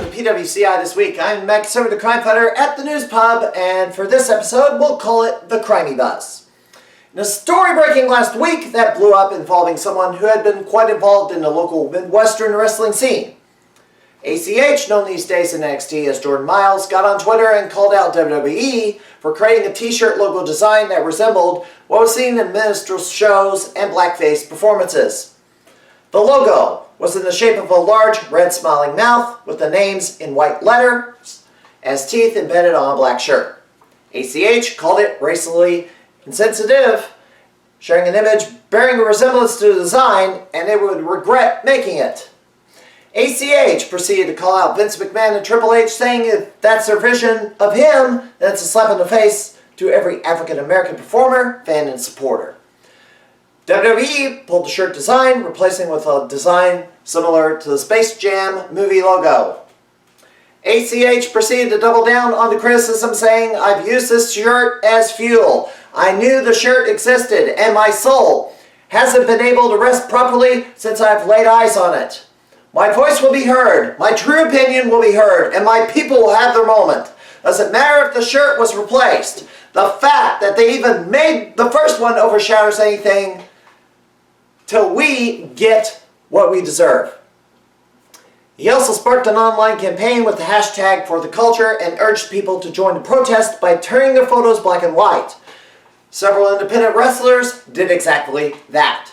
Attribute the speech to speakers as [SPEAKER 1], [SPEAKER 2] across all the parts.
[SPEAKER 1] PWCI this week. I'm Matt Conservative the Crime Fighter at the News Pub, and for this episode, we'll call it the Crimey Buzz. In a story breaking last week that blew up involving someone who had been quite involved in the local Midwestern wrestling scene. ACH, known these days in NXT as Jordan Miles, got on Twitter and called out WWE for creating a t-shirt logo design that resembled what was seen in minstrel shows and blackface performances. The logo was in the shape of a large red smiling mouth with the names in white letters as teeth embedded on a black shirt. ACH called it racially insensitive, sharing an image bearing a resemblance to the design, and they would regret making it. ACH proceeded to call out Vince McMahon and Triple H, saying if that's their vision of him, then it's a slap in the face to every African-American performer, fan, and supporter. WWE pulled the shirt design, replacing with a design similar to the Space Jam movie logo. ACH proceeded to double down on the criticism, saying, "I've used this shirt as fuel. I knew the shirt existed, and my soul hasn't been able to rest properly since I've laid eyes on it. My voice will be heard, my true opinion will be heard, and my people will have their moment. Doesn't matter if the shirt was replaced. The fact that they even made the first one overshadows anything till we get what we deserve." He also sparked an online campaign with the hashtag for the culture and urged people to join the protest by turning their photos black and white. Several independent wrestlers did exactly that.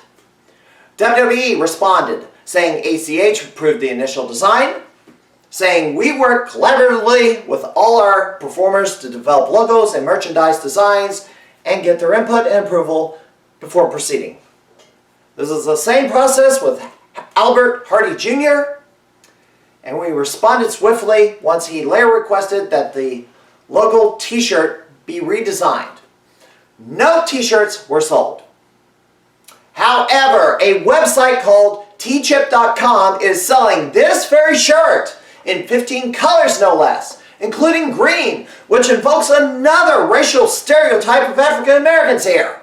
[SPEAKER 1] WWE responded, saying ACH approved the initial design, saying we work collaboratively with all our performers to develop logos and merchandise designs and get their input and approval before proceeding. This is the same process with Albert Hardy Jr., and we responded swiftly once he later requested that the logo t-shirt be redesigned. No t-shirts were sold. However, a website called tchip.com is selling this very shirt in 15 colors no less, including green, which invokes another racial stereotype of African Americans here.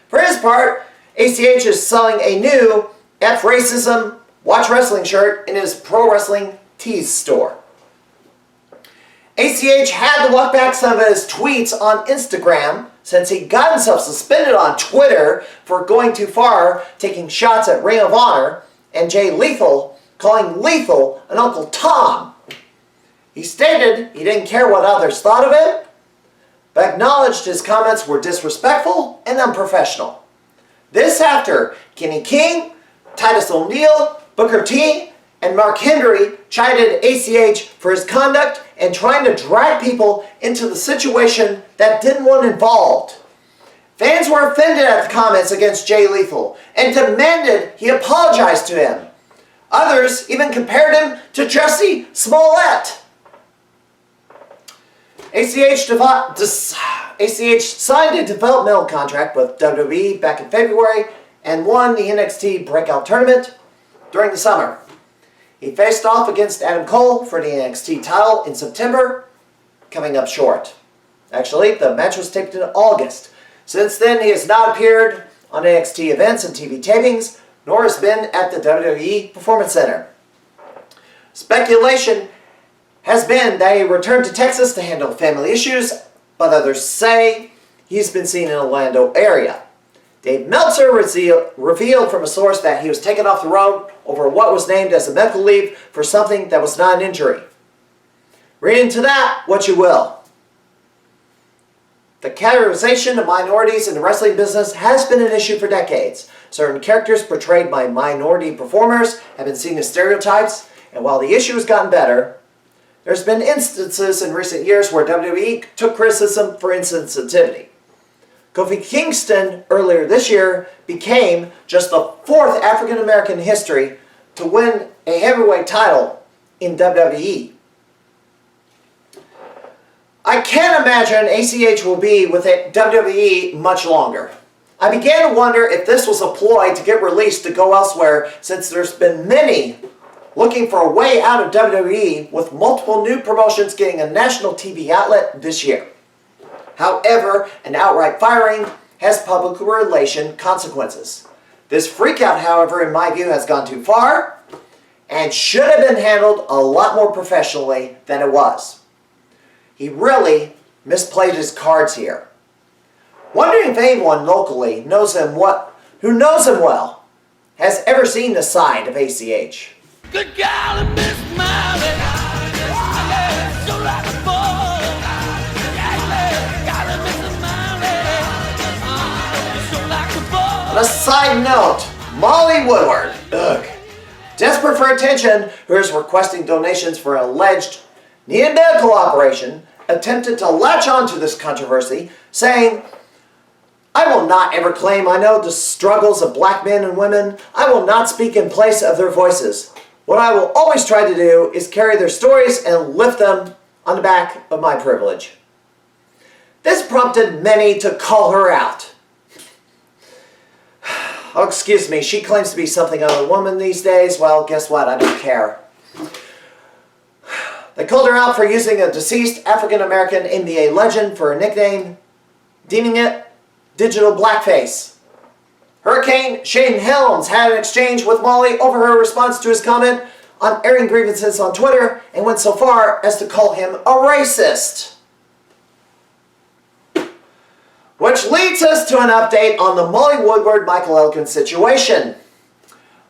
[SPEAKER 1] For his part, ACH is selling a new F Racism Watch Wrestling shirt in his Pro Wrestling Tees store. ACH had to walk back some of his tweets on Instagram since he got himself suspended on Twitter for going too far, taking shots at Ring of Honor and Jay Lethal, calling Lethal an Uncle Tom. He stated he didn't care what others thought of it, but acknowledged his comments were disrespectful and unprofessional. This after Kenny King, Titus O'Neil, Booker T, and Mark Henry chided ACH for his conduct and trying to drag people into the situation that didn't want involved. Fans were offended at the comments against Jay Lethal and demanded he apologize to him. Others even compared him to Jussie Smollett. ACH signed a developmental contract with WWE back in February and won the NXT Breakout Tournament during the summer. He faced off against Adam Cole for the NXT title in September, coming up short. Actually, the match was taped in August. Since then, he has not appeared on NXT events and TV tapings, nor has been at the WWE Performance Center. Speculation has been that he returned to Texas to handle family issues, but others say he's been seen in the Orlando area. Dave Meltzer revealed from a source that he was taken off the road over what was named as a medical leave for something that was not an injury. Read into that what you will. The categorization of minorities in the wrestling business has been an issue for decades. Certain characters portrayed by minority performers have been seen as stereotypes, and while the issue has gotten better, there's been instances in recent years where WWE took criticism for insensitivity. Kofi Kingston, earlier this year, became just the fourth African American in history to win a heavyweight title in WWE. I can't imagine ACH will be with WWE much longer. I began to wonder if this was a ploy to get released to go elsewhere, since there's been many looking for a way out of WWE, with multiple new promotions getting a national TV outlet this year. However, an outright firing has public relation consequences. This freakout, however, in my view, has gone too far, and should have been handled a lot more professionally than it was. He really misplayed his cards here. Wondering if anyone locally who knows him well has ever seen the side of ACH.
[SPEAKER 2] Good golly, Miss Molly, so like a ball. Golly, Miss Molly, so like a ball.
[SPEAKER 1] On a side note, Molly Woodward, desperate for attention, who is requesting donations for an alleged needed medical operation, attempted to latch onto this controversy, saying, "I will not ever claim I know the struggles of black men and women. I will not speak in place of their voices. What I will always try to do is carry their stories and lift them on the back of my privilege." This prompted many to call her out. Oh, excuse me, she claims to be something of a woman these days. Well, guess what? I don't care. They called her out for using a deceased African-American NBA legend for a nickname, deeming it digital blackface. Hurricane Shane Helms had an exchange with Molly over her response to his comment on airing grievances on Twitter and went so far as to call him a racist. Which leads us to an update on the Molly Woodward-Michael Elgin situation.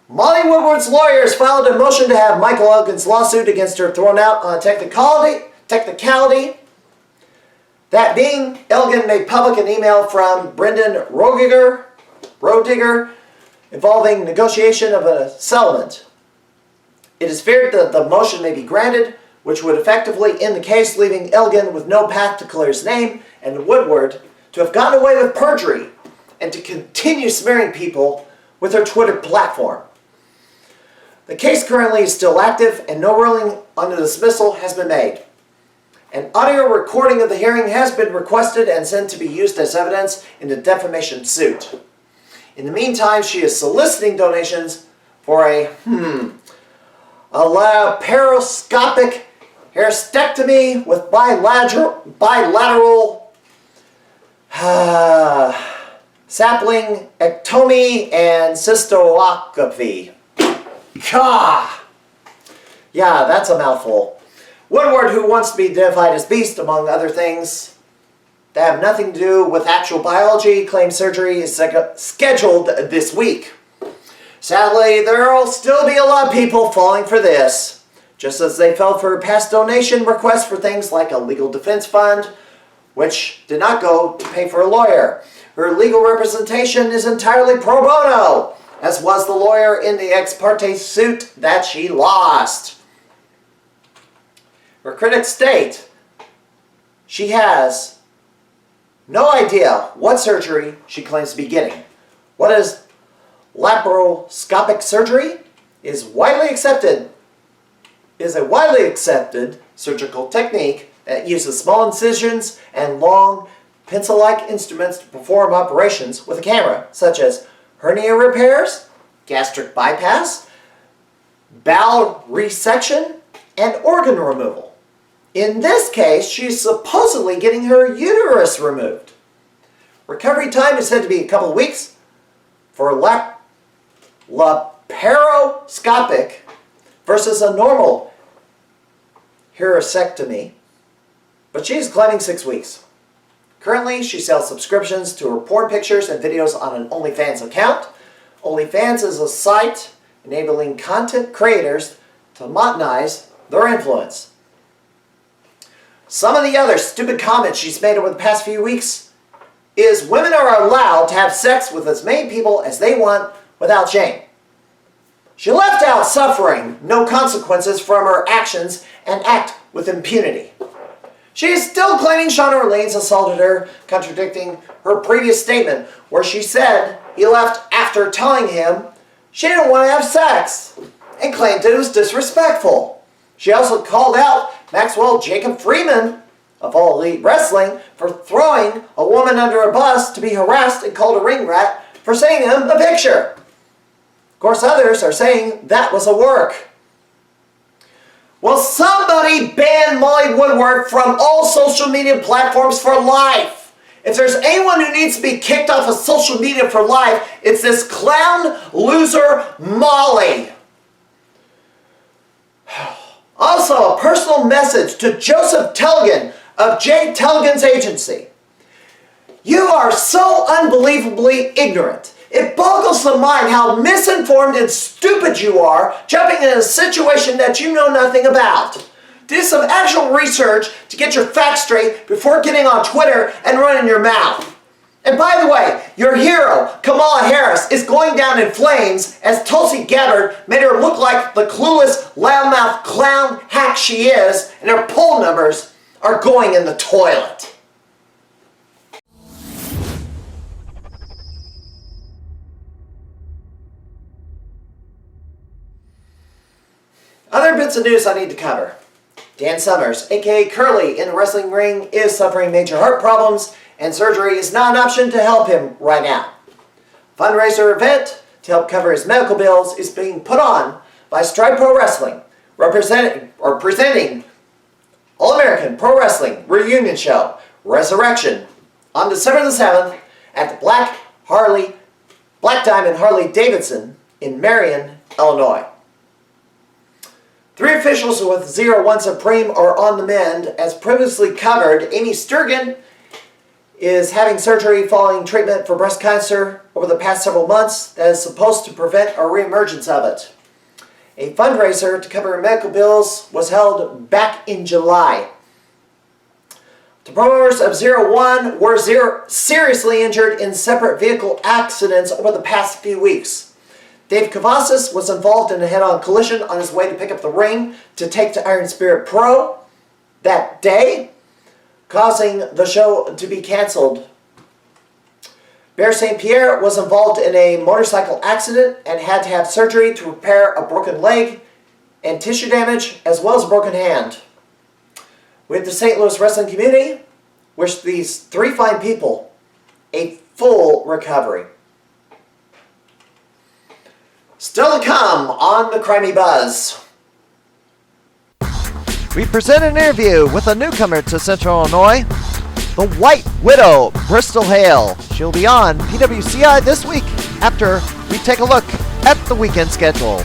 [SPEAKER 1] Molly Woodward's lawyers filed a motion to have Michael Elgin's lawsuit against her thrown out on a technicality. That being, Elgin made public an email from Brendan Roediger involving negotiation of a settlement. It is feared that the motion may be granted, which would effectively end the case, leaving Elgin with no path to clear his name and Woodward to have gotten away with perjury and to continue smearing people with her Twitter platform. The case currently is still active and no ruling on the dismissal has been made. An audio recording of the hearing has been requested and sent to be used as evidence in the defamation suit. In the meantime, she is soliciting donations for a laparoscopic hysterectomy with bilateral sapling ectomy and cystoscopy. Yeah, that's a mouthful. Woodward, who wants to be identified as Beast, among other things that have nothing to do with actual biology, claims surgery is scheduled this week. Sadly, there will still be a lot of people falling for this, just as they fell for past donation requests for things like a legal defense fund, which did not go to pay for a lawyer. Her legal representation is entirely pro bono, as was the lawyer in the ex parte suit that she lost. Her critics state she has no idea what surgery she claims to be getting. What is laparoscopic surgery? Is a widely accepted surgical technique that uses small incisions and long pencil-like instruments to perform operations with a camera, such as hernia repairs, gastric bypass, bowel resection, and organ removal. In this case, she's supposedly getting her uterus removed. Recovery time is said to be a couple of weeks for laparoscopic versus a normal hysterectomy, but she's claiming 6 weeks. Currently, she sells subscriptions to her porn pictures and videos on an OnlyFans account. OnlyFans is a site enabling content creators to monetize their influence. Some of the other stupid comments she's made over the past few weeks is women are allowed to have sex with as many people as they want without shame. She left out suffering no consequences from her actions and act with impunity. She is still claiming Sean Orleans assaulted her, contradicting her previous statement where she said he left after telling him she didn't want to have sex and claimed it was disrespectful. She also called out Maxwell Jacob Freeman of All Elite Wrestling for throwing a woman under a bus to be harassed and called a ring rat for sending him a picture. Of course, others are saying that was a work. Will somebody ban Molly Woodward from all social media platforms for life? If there's anyone who needs to be kicked off of social media for life, it's this clown loser Molly. Also, a personal message to Joseph Telgin of J. Telgin's Agency. You are so unbelievably ignorant. It boggles the mind how misinformed and stupid you are, jumping in a situation that you know nothing about. Do some actual research to get your facts straight before getting on Twitter and running your mouth. And by the way, your hero, Kamala Harris, is going down in flames as Tulsi Gabbard made her look like the clueless, loudmouth clown hack she is, and her poll numbers are going in the toilet. Other bits of news I need to cover. Dan Summers, aka Curly, in the wrestling ring is suffering major heart problems, and surgery is not an option to help him right now. Fundraiser event to help cover his medical bills is being put on by Stride Pro Wrestling, presenting All-American Pro Wrestling Reunion Show, Resurrection, on December the 7th at the Black Diamond Harley-Davidson in Marion, Illinois. 3 officials with 01 Supreme are on the mend. As previously covered, Amy Sturgeon is having surgery following treatment for breast cancer over the past several months that is supposed to prevent a reemergence of it. A fundraiser to cover her medical bills was held back in July. The promoters of 01 were seriously injured in separate vehicle accidents over the past few weeks. Dave Cavazos was involved in a head-on collision on his way to pick up the ring to take to Iron Spirit Pro that day, causing the show to be canceled. Bear St. Pierre was involved in a motorcycle accident and had to have surgery to repair a broken leg and tissue damage as well as a broken hand. With the St. Louis wrestling community, wish these 3 fine people a full recovery. Still to come on the Crimey Buzz. We present an interview with a newcomer to Central Illinois, the White Widow, Bristol Hayle. She'll be on PWCI this week after we take a look at the weekend schedule.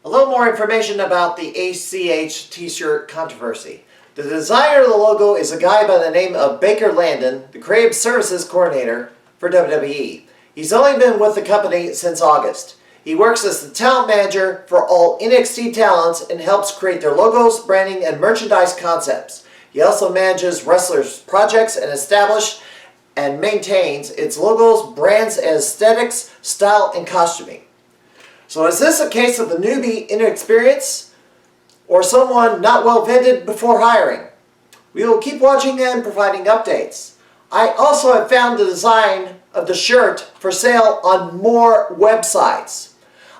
[SPEAKER 1] A little more information about the ACH t-shirt controversy. The designer of the logo is a guy by the name of Baker Landon, the creative services coordinator for WWE. He's only been with the company since August. He works as the talent manager for all NXT talents and helps create their logos, branding, and merchandise concepts. He also manages wrestlers' projects and establishes and maintains its logos, brands, aesthetics, style, and costuming. So is this a case of the newbie inexperience or someone not well vetted before hiring? We will keep watching and providing updates. I also have found the design of the shirt for sale on more websites.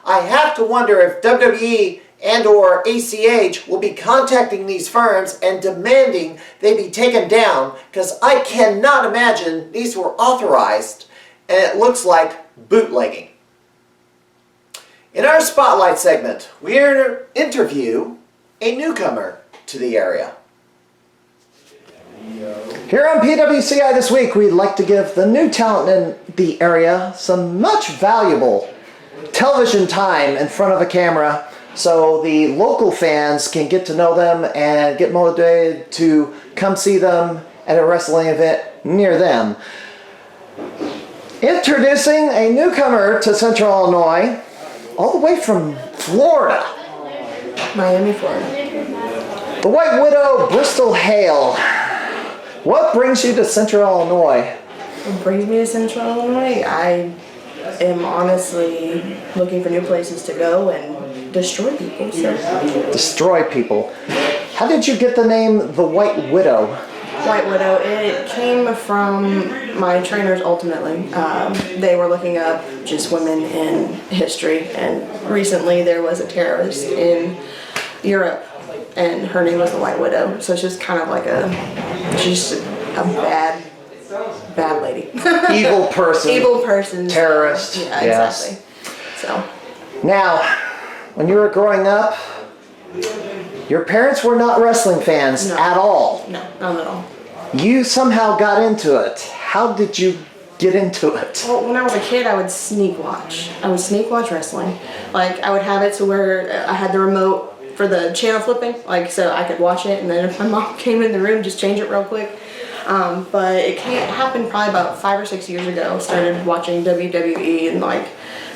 [SPEAKER 1] I have to wonder if WWE and or ACH will be contacting these firms and demanding they be taken down, because I cannot imagine these were authorized and it looks like bootlegging. In our Spotlight segment, we interview a newcomer to the area. Here on PWCI this week, we'd like to give the new talent in the area some much valuable television time in front of a camera so the local fans can get to know them and get motivated to come see them at a wrestling event near them. Introducing a newcomer to Central Illinois, all the way from Florida.
[SPEAKER 3] Miami, Florida.
[SPEAKER 1] The White Widow, Bristol Hayle. What brings you to Central Illinois?
[SPEAKER 3] What brings me to Central Illinois? I am honestly looking for new places to go and destroy people. So.
[SPEAKER 1] Destroy people. How did you get the name The White Widow?
[SPEAKER 3] White Widow, it came from my trainers ultimately. They were looking up just women in history, and recently there was a terrorist in Europe, and her name was the White Widow. So it's just kind of like just a bad lady.
[SPEAKER 1] Evil person.
[SPEAKER 3] Evil person.
[SPEAKER 1] Terrorist.
[SPEAKER 3] Yeah,
[SPEAKER 1] yes.
[SPEAKER 3] exactly. So.
[SPEAKER 1] Now, when you were growing up, your parents were not wrestling fans at all.
[SPEAKER 3] No, not at all.
[SPEAKER 1] You somehow got into it. How did you get into it?
[SPEAKER 3] Well, when I was a kid, I would sneak watch. I would sneak watch wrestling. Like, I would have it to where I had the remote for the channel flipping, like, so I could watch it, and then if my mom came in the room, just change it real quick. But it happened probably about 5 or 6 years ago. Started watching WWE, and like,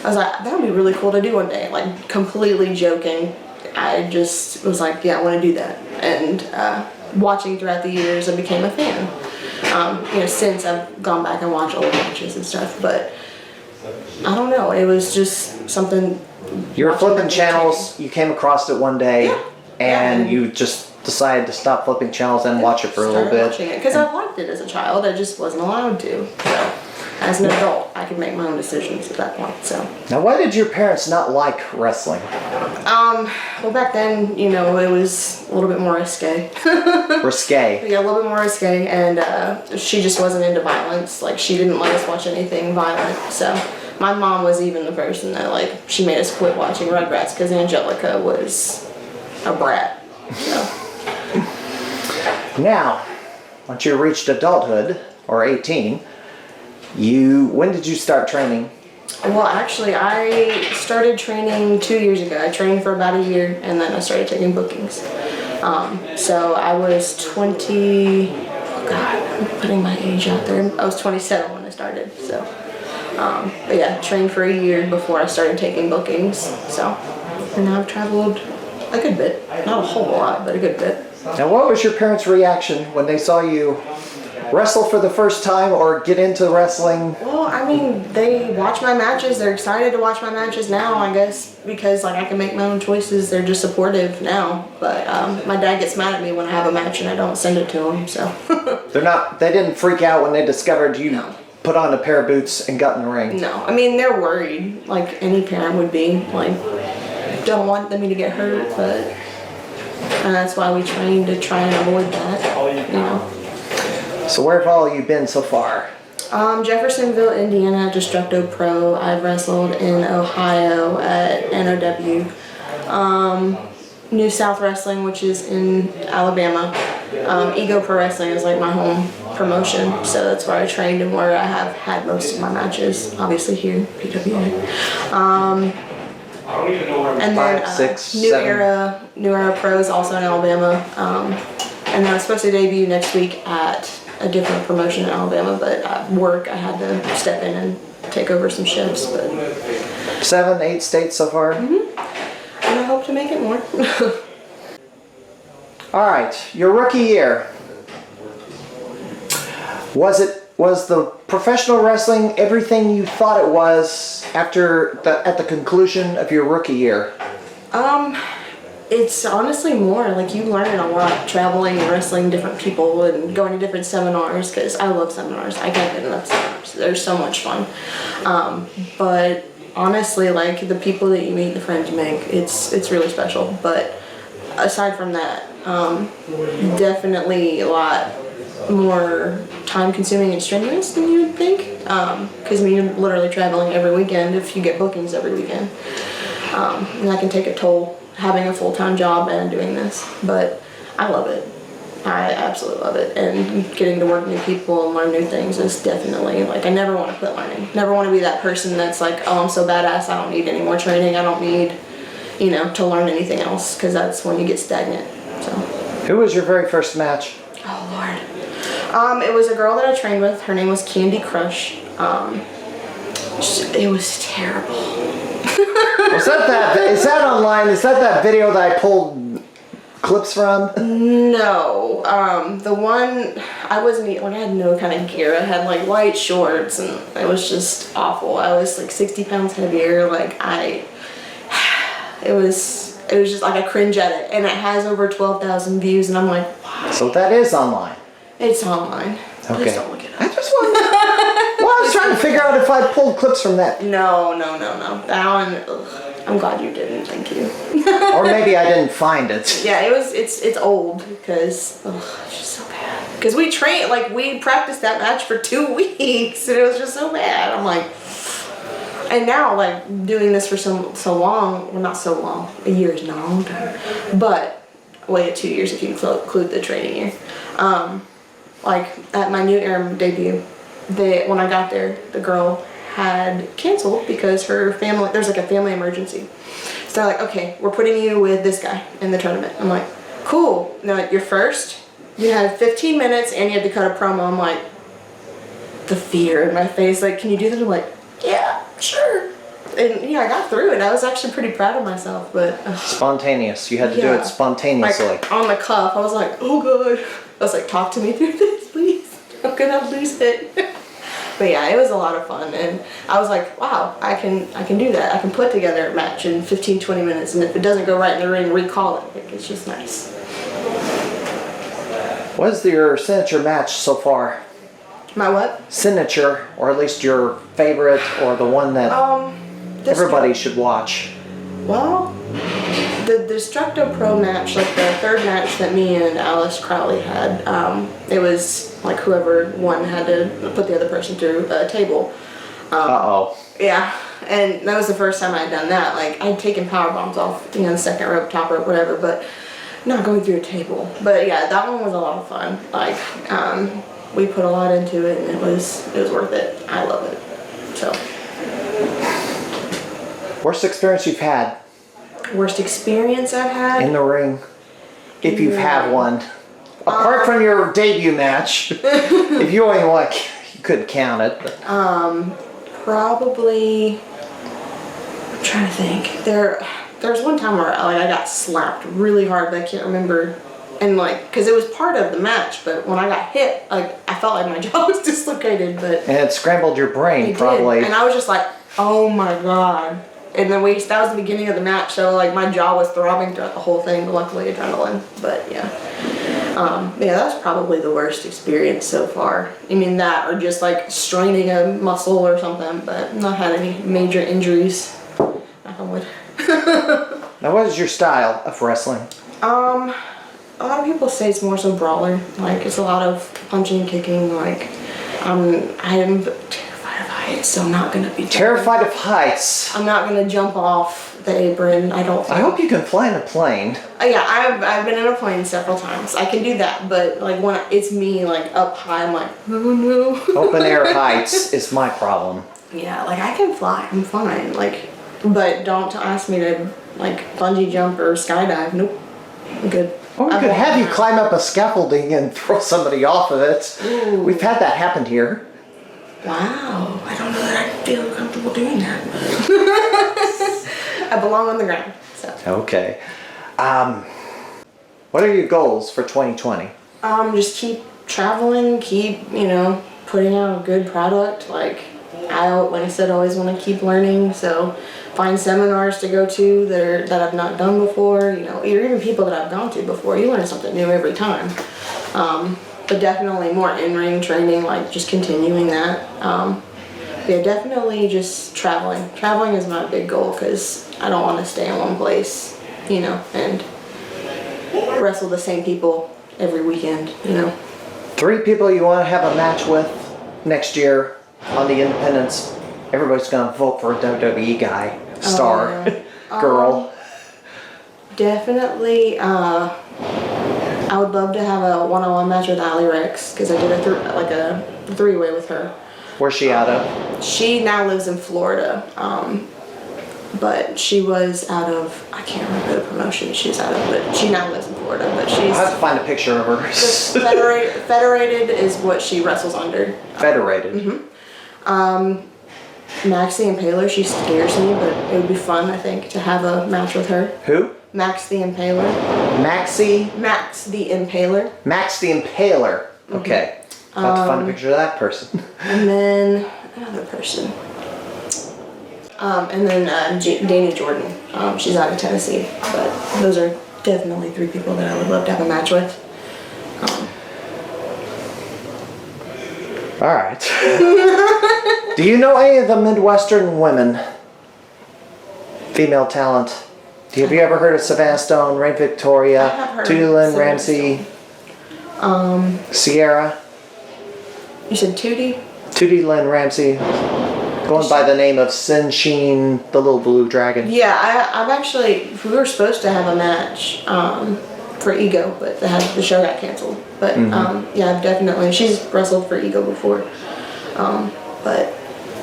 [SPEAKER 3] I was like, that would be really cool to do one day. Like, completely joking. I just was like, yeah, I want to do that. And watching throughout the years, I became a fan. Since I've gone back and watched old matches and stuff, but I don't know. It was just something.
[SPEAKER 1] You were flipping channels. You came across it one day, and you just decided to stop flipping channels and watch it for a little bit.
[SPEAKER 3] Watching it because I liked it as a child. I just wasn't allowed to. So, as an adult, I could make my own decisions at that point. So.
[SPEAKER 1] Now, why did your parents not like wrestling?
[SPEAKER 3] Well, back then, it was a little bit more risque.
[SPEAKER 1] Risque.
[SPEAKER 3] Yeah, a little bit more risque, and she just wasn't into violence. Like, she didn't let us watch anything violent. So, my mom was even the person that, like, she made us quit watching Rugrats because Angelica was a brat. So.
[SPEAKER 1] Now, once you reached adulthood, or 18, when did you start training?
[SPEAKER 3] Well, actually, I started training 2 years ago. I trained for about a year, and then I started taking bookings. So I was 20, oh God, I'm putting my age out there. I was 27 when I started, so. But yeah, trained for a year before I started taking bookings, so. And now I've traveled a good bit. Not a whole lot, but a good bit.
[SPEAKER 1] Now, what was your parents' reaction when they saw you wrestle for the first time or get into wrestling?
[SPEAKER 3] Well, I mean, they watch my matches. They're excited to watch my matches now, I guess, because like I can make my own choices. They're just supportive now. But my dad gets mad at me when I have a match and I don't send it to him. So
[SPEAKER 1] They didn't freak out when they discovered you put on a pair of boots and got in the ring.
[SPEAKER 3] No, I mean, they're worried, like any parent would be. Like, don't want them to get hurt, but that's why we train to try and avoid that.
[SPEAKER 1] So where have all you been so far?
[SPEAKER 3] Jeffersonville, Indiana, Destructo Pro. I've wrestled in Ohio at NOW. New South Wrestling, which is in Alabama. Ego Pro Wrestling is like my home promotion, so that's where I trained and where I have had most of my matches. Obviously here, PWCI. And then
[SPEAKER 1] 5, 6,
[SPEAKER 3] New
[SPEAKER 1] 7.
[SPEAKER 3] Era Pro is also in Alabama. And I was supposed to debut next week at a different promotion in Alabama, but at work I had to step in and take over some shifts. But
[SPEAKER 1] 7, 8 states so far?
[SPEAKER 3] Mm-hmm. And I hope to make it more.
[SPEAKER 1] All right, your rookie year. Was the professional wrestling everything you thought it was at the conclusion of your rookie year?
[SPEAKER 3] It's honestly more like you learn a lot traveling and wrestling different people and going to different seminars, because I love seminars. I can't get enough seminars. They're so much fun. But honestly, like the people that you meet, the friends you make, it's really special. But aside from that, definitely a lot more time consuming and strenuous than you would think, because you're literally traveling every weekend if you get bookings every weekend, and that can take a toll having a full-time job and doing this. But I love it. I absolutely love it, and getting to work new people and learn new things is definitely, like, I never want to quit learning. Never want to be that person that's like, oh, I'm so badass, I don't need any more training, I don't need you know, to learn anything else, because that's when you get stagnant. So.
[SPEAKER 1] Who was your very first match?
[SPEAKER 3] Oh Lord. It was a girl that I trained with. Her name was Candy Crush. It was terrible.
[SPEAKER 1] Is that online? Is that video that I pulled clips from?
[SPEAKER 3] No. The one, I wasn't, like, I had no kind of gear. I had like white shorts and it was just awful. I was like 60 pounds heavier. Like it was just like I cringe at it, and it has over 12,000 views, and I'm like, wow.
[SPEAKER 1] So that is online.
[SPEAKER 3] It's online.
[SPEAKER 1] Okay.
[SPEAKER 3] Please don't look it up.
[SPEAKER 1] I just want. Well, I was trying to figure out if I pulled clips from that.
[SPEAKER 3] No. That one, ugh. I'm glad you didn't. Thank you.
[SPEAKER 1] Or maybe I didn't find it.
[SPEAKER 3] Yeah, it's old because it's just so bad. Because we practiced that match for 2 weeks, and it was just so bad. I'm like. And now, like, doing this for so long, well, not so long, a year is not a long time, but wait, 2 years if you include the training year. Like, at my new era debut, when I got there, the girl had canceled because her family, there's like a family emergency. So they're like, okay, we're putting you with this guy in the tournament. I'm like, cool. No, you're first. You had 15 minutes and you had to cut a promo. I'm like, the fear in my face, like, can you do that? I'm like, yeah, sure. And I got through it. I was actually pretty proud of myself, but
[SPEAKER 1] spontaneous. You had to do it spontaneously.
[SPEAKER 3] Like, on the cuff, I was like, oh god. I was like, talk to me through this, please. I'm gonna lose it. But yeah, it was a lot of fun, and I was like, wow, I can do that. I can put together a match in 15-20 minutes, and if it doesn't go right in the ring, recall it. Like, it's just nice.
[SPEAKER 1] What is your signature match so far?
[SPEAKER 3] My what?
[SPEAKER 1] Signature, or at least your favorite, or the one that everybody should watch.
[SPEAKER 3] Well, the Destructo Pro match, like the third match that me and Alice Crowley had, it was like whoever won had to put the other person through a table. Yeah, and that was the first time I had done that. Like, I'd taken power bombs off, the second rope, top rope, whatever, but not going through a table. But yeah, that one was a lot of fun. Like, we put a lot into it, and it was worth it. I love it. So.
[SPEAKER 1] Worst experience you've had?
[SPEAKER 3] Worst experience I've had?
[SPEAKER 1] In the ring, if you've had one. Apart from your debut match, if you only you couldn't count it. But.
[SPEAKER 3] Probably. I'm trying to think. There's one time where I got slapped really hard, but I can't remember. And because it was part of the match, but when I got hit, I felt like my jaw was dislocated. But
[SPEAKER 1] and it scrambled your brain, probably.
[SPEAKER 3] And I was just like, oh my god. And then that was the beginning of the match, so my jaw was throbbing throughout the whole thing, but luckily adrenaline. But yeah. Yeah, that was probably the worst experience so far. I mean, that or just straining a muscle or something, but not had any major injuries. Knock on wood.
[SPEAKER 1] Now, what is your style of wrestling?
[SPEAKER 3] A lot of people say it's more so brawler. It's a lot of punching, kicking. I'm terrified of heights, so I'm not gonna be
[SPEAKER 1] terrified of heights.
[SPEAKER 3] I'm not gonna jump off the apron. I don't think.
[SPEAKER 1] I hope you can fly in a plane.
[SPEAKER 3] Yeah, I've been in a plane several times. I can do that, but when it's me up high, I'm like, oh no.
[SPEAKER 1] Open air heights is my problem.
[SPEAKER 3] Yeah, I can fly. I'm fine. But don't ask me to bungee jump or skydive. Nope, I'm good.
[SPEAKER 1] Or we could have you climb up a scaffolding and throw somebody off of it. Ooh. We've had that happen here.
[SPEAKER 3] Wow, I don't know that I feel comfortable doing that. I belong on the ground. So.
[SPEAKER 1] Okay. What are your goals for 2020?
[SPEAKER 3] Just keep traveling, keep, putting out a good product. Like I said, always want to keep learning, so find seminars to go to that I've not done before, or even people that I've gone to before. You learn something new every time. But definitely more in-ring training, just continuing that. Yeah, definitely just traveling. Traveling is my big goal because I don't want to stay in one place, and wrestle the same people every weekend,
[SPEAKER 1] 3 people you want to have a match with next year on the independents. Everybody's going to vote for a WWE guy, star, girl.
[SPEAKER 3] Definitely, I would love to have a one-on-one match with Allie Rex because I did a 3-way with her.
[SPEAKER 1] Where's she out of?
[SPEAKER 3] She now lives in Florida. but she was out of, I can't remember the promotion she was out of, but she now lives in Florida, but she's...
[SPEAKER 1] I have to find a picture of her.
[SPEAKER 3] Federated is what she wrestles under.
[SPEAKER 1] Federated.
[SPEAKER 3] Max the Impaler, she scares me, but it would be fun, I think, to have a match with her.
[SPEAKER 1] Who?
[SPEAKER 3] Max the Impaler.
[SPEAKER 1] Max the
[SPEAKER 3] Impaler.
[SPEAKER 1] Okay. I'll have to find a picture of that person.
[SPEAKER 3] And then another person. And then Danny Jordan. She's out of Tennessee, but those are definitely 3 people that I would love to have a match with.
[SPEAKER 1] All right. Do you know any of the Midwestern women? Female talent. Have you ever heard of Savannah Stone, Rain Victoria, Tootie Lynn Ramsey, Sierra?
[SPEAKER 3] You said Tootie?
[SPEAKER 1] Tootie Lynn Ramsey, going by the name of Sin Sheen, the little blue dragon.
[SPEAKER 3] Yeah, I've actually, we were supposed to have a match for Ego, but the show got canceled. But yeah, I've definitely, she's wrestled for Ego before, but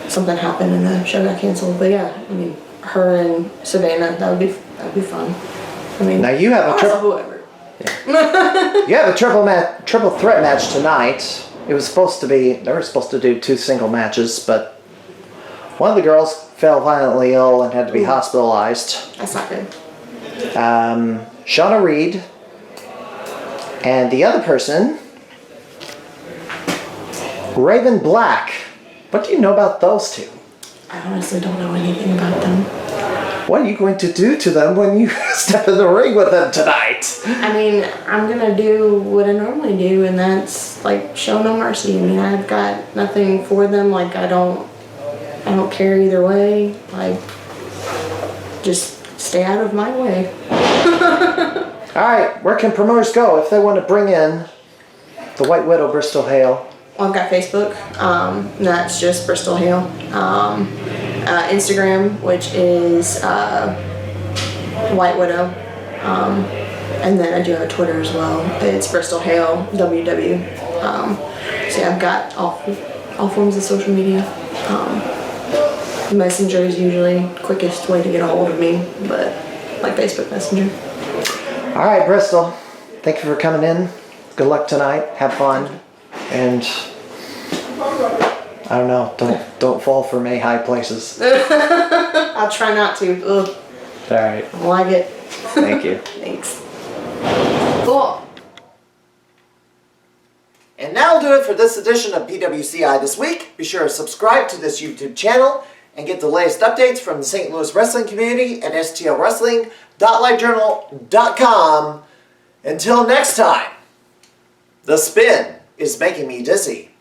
[SPEAKER 3] something happened and the show got canceled. But yeah, I mean, her and Savannah, that would be fun. I mean,
[SPEAKER 1] now you have a
[SPEAKER 3] whoever.
[SPEAKER 1] Yeah. You have a triple threat match tonight. It was supposed to be, they were supposed to do 2 single matches, but one of the girls fell violently ill and had to be hospitalized.
[SPEAKER 3] That's not good.
[SPEAKER 1] Shauna Reed, and the other person, Raven Black. What do you know about those 2?
[SPEAKER 3] I honestly don't know anything about them.
[SPEAKER 1] What are you going to do to them when you step in the ring with them tonight?
[SPEAKER 3] I mean, I'm gonna do what I normally do, and that's like show no mercy. I mean, I've got nothing for them. Like I don't care either way. Like, just stay out of my way.
[SPEAKER 1] All right, where can promoters go if they want to bring in the White Widow Bristol Hayle?
[SPEAKER 3] Well, I've got Facebook. That's just Bristol Hayle. Instagram, which is White Widow. And then I do have a Twitter as well. It's Bristol Hayle WW. So yeah, I've got all forms of social media. Messenger is usually the quickest way to get a hold of me, but like Facebook Messenger.
[SPEAKER 1] All right, Bristol. Thank you for coming in. Good luck tonight. Have fun. And I don't know. Don't fall for many high places.
[SPEAKER 3] I'll try not to. Ugh.
[SPEAKER 1] All right.
[SPEAKER 3] I like it.
[SPEAKER 1] Thank you.
[SPEAKER 3] Thanks. Cool.
[SPEAKER 1] And that'll do it for this edition of PWCI This Week. Be sure to subscribe to this YouTube channel and get the latest updates from the St. Louis wrestling community at stlwrestling.livejournal.com. Until next time, the spin is making me dizzy.